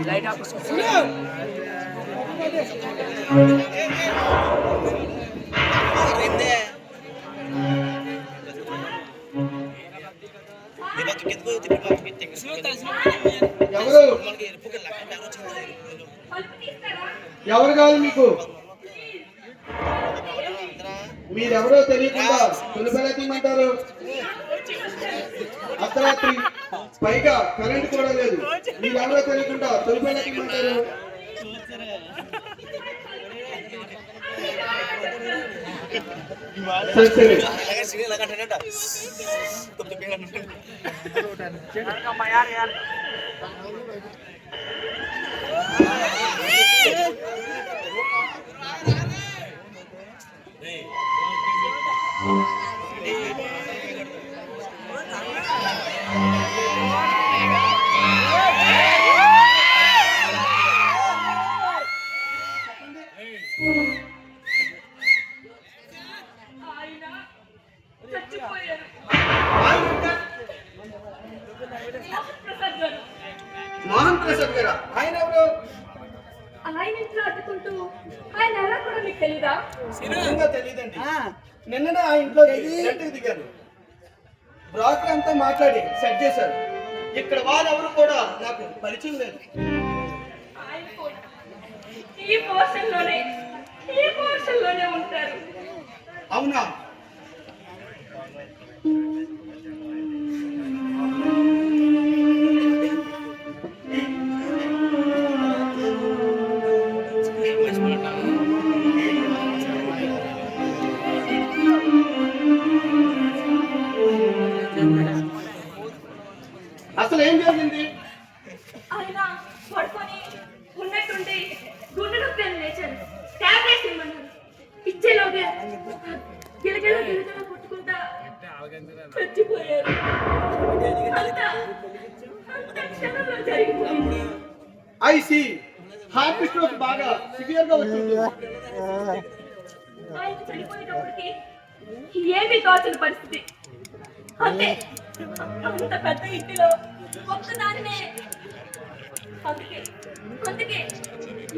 Light of ఎవరు కాదు మీకు? మీరెవరో తెలియకుండా తొలిపెలమంటారు. అర్ధరాత్రి పైగా కరెంట్ కూడా లేదు. మీరెవరో తెలియకుండా తొలిపెలమంటారు. సరే మోహన్ ప్రసాద్ గారు ఆయన ఎవరు? ఆయన ఇంట్లో అడ్డుకుంటూ ఆయన ఎలా కూడా మీకు తెలీదా? తెలియదండి. నిన్ననే ఆ ఇంట్లో రెంట్కి దిగారు. బ్రోకర్ అంతా మాట్లాడి సెట్ చేశారు. ఇక్కడ వాళ్ళెవరు కూడా నాకు పరిచయం లేదు. ఆయన కూడా ఈ పోర్షన్లోనే ఉంటారు. అవునా? అసలు ఏం జరిగింది? ఆయన పడుకొని ఉన్నట్టుండి గుండె నొప్పి అని లేచారు. టాబ్లెట్స్ ఇవ్వమన్నారు. ఇచ్చేలోగే గిలగిల కొట్టుకుంటా చచ్చిపోయారు. I see. హార్ట్ స్ట్రోక్ బాగా సివియర్ గా వచ్చింది. ఆయన చనిపోయేటప్పటికి ఏమీ తోచని పరిస్థితి. అంతే, అంత పెద్ద ఇంటిలో ఒక్కదాన్నే. అందుకే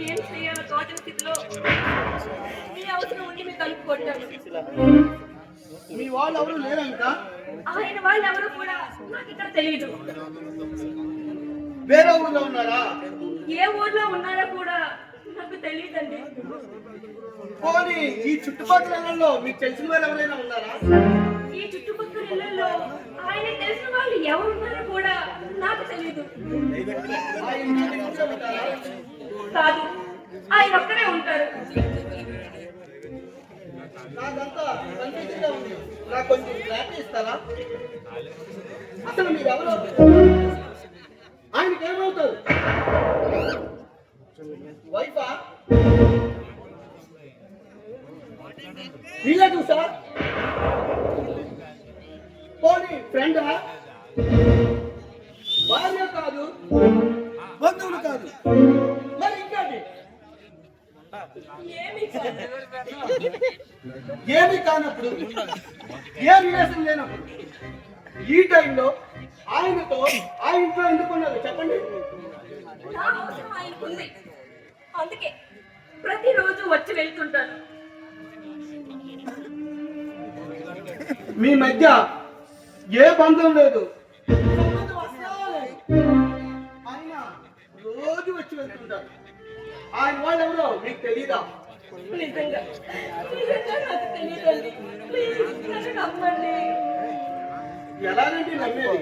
ఏం చేయాలో తోచని స్థితిలో మీ అవసరం ఉండి మీ తలుపు కొట్టాను. మీ వాళ్ళు ఎవరు లేరంట? ఆయన వాళ్ళు ఎవరు కూడా నాకు ఇక్కడ తెలియదు. వేరే ఊర్లో ఉన్నారా? ఏ ఊర్లో ఉన్నారో కూడా నాకు తెలియదండి. పోనీ ఈ చుట్టుపక్కల ఇళ్లలో మీకు తెలిసిన వాళ్ళు ఎవరైనా ఉన్నారా? ఈ చుట్టుపక్కల ఇళ్లలో ఆయన తెలిసిన వాళ్ళు ఎవరున్నారో కూడా నాకు తెలియదు. కాదు, ఆయన ఒక్కడే ఉంటారు. నాకంతా కన్ఫ్యూజన్ గా ఉంది. నాకు కొంచెం క్లారిటీ ఇస్తారా? అసలు మీరెవరు? ఆయనకి ఏమవుతారు? వైఫా? రిలేటివ్సా? పోనీ ఫ్రెండా? భార్య కాదు, బంధువులు కాదు, మరి ఇంకోటి ఏమి కానప్పుడు, ఏ రిలేషన్ లేనప్పుడు ఈ టైంలో ఆయనతో ఆ ఇంట్లో ఎందుకున్నారు చెప్పండి? అందుకే ప్రతిరోజు వచ్చి వెళ్తుంటాను. మీ మధ్య ఏ బంధం లేదు, ఆయన రోజు వచ్చి వెళ్తుంటారు. ఆయన వాళ్ళు ఎవరో మీకు తెలీదా? నిజంగా నాకు తెలియదండి. ప్లీజ్ నన్ను నమ్మండి. ఎలాగంటే నమ్మేది?